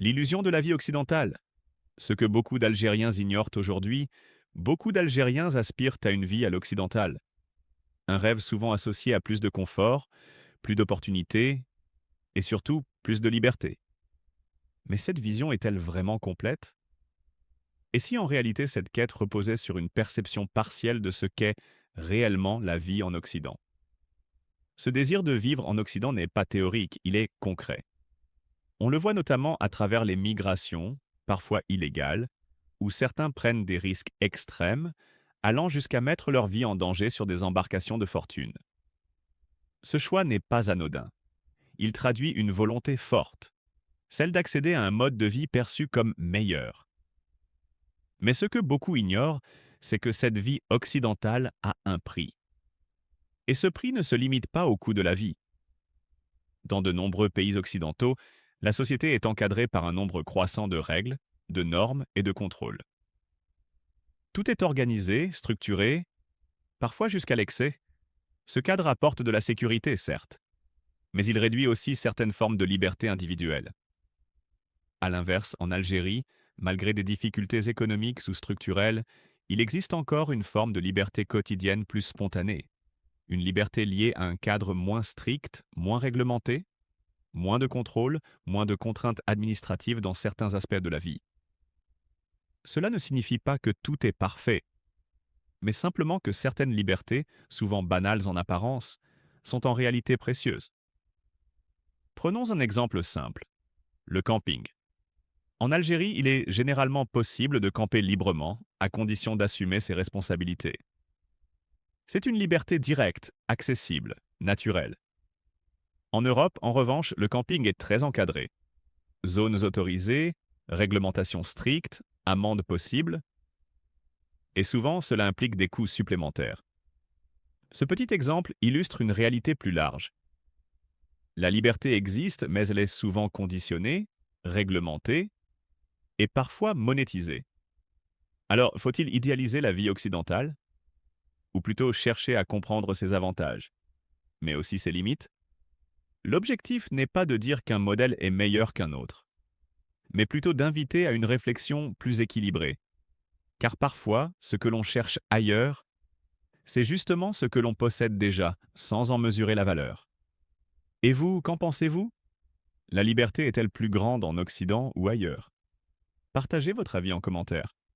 L'illusion de la vie occidentale. Ce que beaucoup d'Algériens ignorent aujourd'hui, beaucoup d'Algériens aspirent à une vie à l'occidentale. Un rêve souvent associé à plus de confort, plus d'opportunités et surtout plus de liberté. Mais cette vision est-elle vraiment complète? Et si en réalité cette quête reposait sur une perception partielle de ce qu'est réellement la vie en Occident? Ce désir de vivre en Occident n'est pas théorique, il est concret. On le voit notamment à travers les migrations, parfois illégales, où certains prennent des risques extrêmes, allant jusqu'à mettre leur vie en danger sur des embarcations de fortune. Ce choix n'est pas anodin. Il traduit une volonté forte, celle d'accéder à un mode de vie perçu comme meilleur. Mais ce que beaucoup ignorent, c'est que cette vie occidentale a un prix. Et ce prix ne se limite pas au coût de la vie. Dans de nombreux pays occidentaux, la société est encadrée par un nombre croissant de règles, de normes et de contrôles. Tout est organisé, structuré, parfois jusqu'à l'excès. Ce cadre apporte de la sécurité, certes, mais il réduit aussi certaines formes de liberté individuelle. À l'inverse, en Algérie, malgré des difficultés économiques ou structurelles, il existe encore une forme de liberté quotidienne plus spontanée, une liberté liée à un cadre moins strict, moins réglementé, moins de contrôle, moins de contraintes administratives dans certains aspects de la vie. Cela ne signifie pas que tout est parfait, mais simplement que certaines libertés, souvent banales en apparence, sont en réalité précieuses. Prenons un exemple simple, le camping. En Algérie, il est généralement possible de camper librement, à condition d'assumer ses responsabilités. C'est une liberté directe, accessible, naturelle. En Europe, en revanche, le camping est très encadré. Zones autorisées, réglementations strictes, amendes possibles, et souvent cela implique des coûts supplémentaires. Ce petit exemple illustre une réalité plus large. La liberté existe, mais elle est souvent conditionnée, réglementée et parfois monétisée. Alors, faut-il idéaliser la vie occidentale? Ou plutôt chercher à comprendre ses avantages, mais aussi ses limites? L'objectif n'est pas de dire qu'un modèle est meilleur qu'un autre, mais plutôt d'inviter à une réflexion plus équilibrée. Car parfois, ce que l'on cherche ailleurs, c'est justement ce que l'on possède déjà, sans en mesurer la valeur. Et vous, qu'en pensez-vous? La liberté est-elle plus grande en Occident ou ailleurs? Partagez votre avis en commentaire.